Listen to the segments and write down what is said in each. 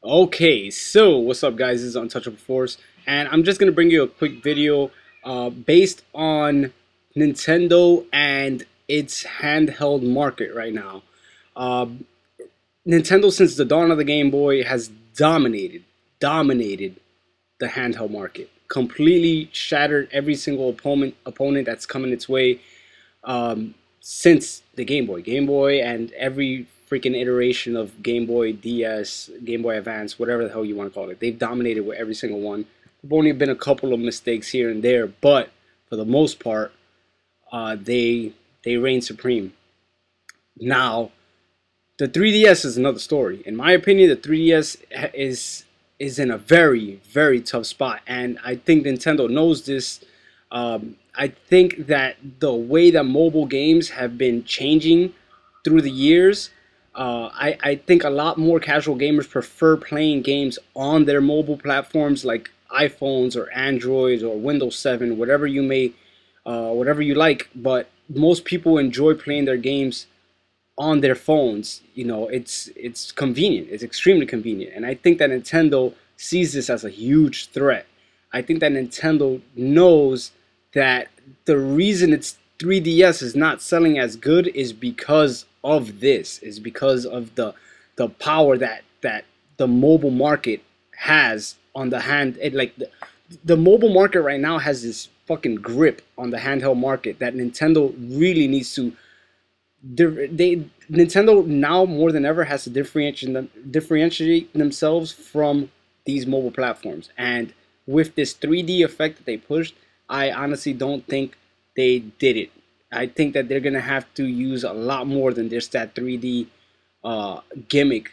Okay, so what's up, guys? This is Untouchable Force, and I'm just gonna bring you a quick video based on Nintendo and its handheld market right now. Uh, Nintendo, since the dawn of the Game Boy, has dominated the handheld market. Completely shattered every single opponent that's coming its way since the Game Boy. Game Boy and every freaking iteration of Game Boy DS, Game Boy Advance, whatever the hell you want to call it. They've dominated with every single one. There've only been a couple of mistakes here and there, but for the most part, they reign supreme. Now, the 3DS is another story. In my opinion, the 3DS is in a very tough spot, and I think Nintendo knows this. I think that the way that mobile games have been changing through the years, I think a lot more casual gamers prefer playing games on their mobile platforms like iPhones or Androids or Windows 7, whatever you like. But most people enjoy playing their games on their phones. You know, it's convenient. It's extremely convenient, and I think that Nintendo sees this as a huge threat. I think that Nintendo knows that the reason its 3DS is not selling as good is because of this. Is because of the power that the mobile market has on the hand. The mobile market right now has this fucking grip on the handheld market that Nintendo really needs to Nintendo now more than ever has to differentiate themselves from these mobile platforms. And with this 3D effect that they pushed, I honestly don't think they did it. I think that they're gonna have to use a lot more than just that 3D gimmick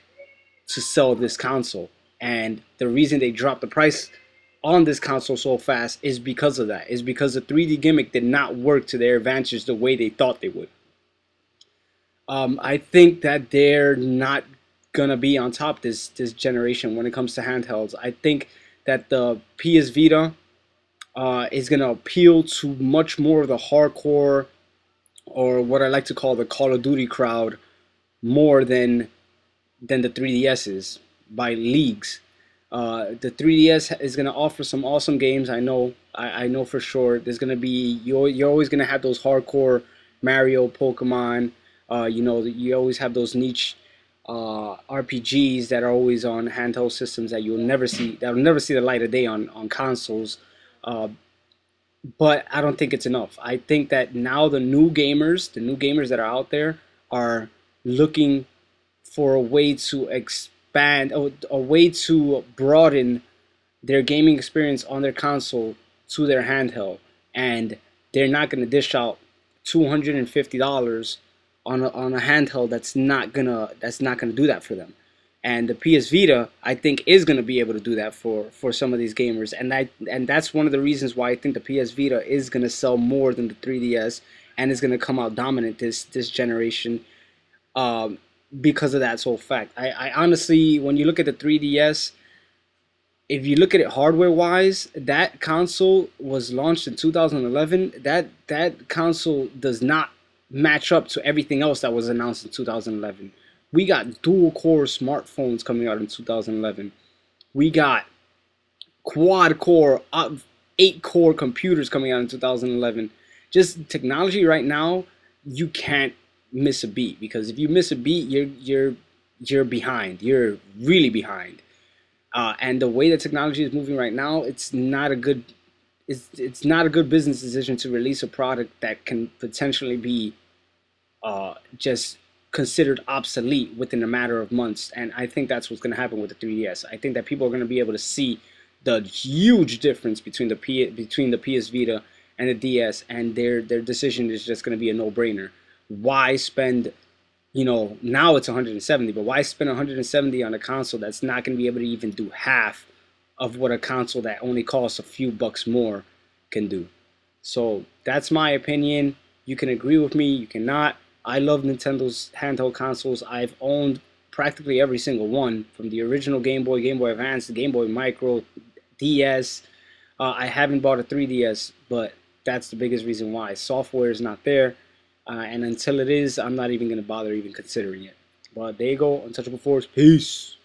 to sell this console. And the reason they dropped the price on this console so fast is because of that. Is because the 3D gimmick did not work to their advantage the way they thought they would. I think that they're not gonna be on top this generation when it comes to handhelds. I think that the PS Vita is gonna appeal to much more of the hardcore, or what I like to call the Call of Duty crowd, more than the 3DSs by leagues. The 3DS is gonna offer some awesome games. I know for sure. There's gonna be you're always gonna have those hardcore Mario, Pokemon. You know, you always have those niche RPGs that are always on handheld systems that you'll never see, that will never see the light of day on consoles. Uh, but I don't think it's enough. I think that now the new gamers that are out there are looking for a way to expand, a way to broaden their gaming experience on their console to their handheld, and they're not going to dish out $250 on a handheld that's not gonna do that for them. And the PS Vita, I think, is gonna be able to do that for some of these gamers, and that's one of the reasons why I think the PS Vita is gonna sell more than the 3DS and is gonna come out dominant this generation, because of that sole fact. I honestly, when you look at the 3DS, if you look at it hardware wise, that console was launched in 2011. That console does not match up to everything else that was announced in 2011. We got dual core smartphones coming out in 2011. We got quad core, 8 core computers coming out in 2011. Just technology right now, you can't miss a beat, because if you miss a beat, you're behind. You're really behind. And the way that technology is moving right now, it's not a good business decision to release a product that can potentially be just considered obsolete within a matter of months. And I think that's what's going to happen with the 3DS. I think that people are going to be able to see the huge difference between the PS Vita and the DS, and their decision is just going to be a no-brainer. Why spend, you know, now it's 170, but why spend 170 on a console that's not going to be able to even do half of what a console that only costs a few bucks more can do? So that's my opinion. You can agree with me, you cannot. I love Nintendo's handheld consoles. I've owned practically every single one, from the original Game Boy, Game Boy Advance, the Game Boy Micro, DS. I haven't bought a 3DS, but that's the biggest reason why. Software is not there, and until it is, I'm not even going to bother even considering it. But there you go, Untouchable Force. Peace.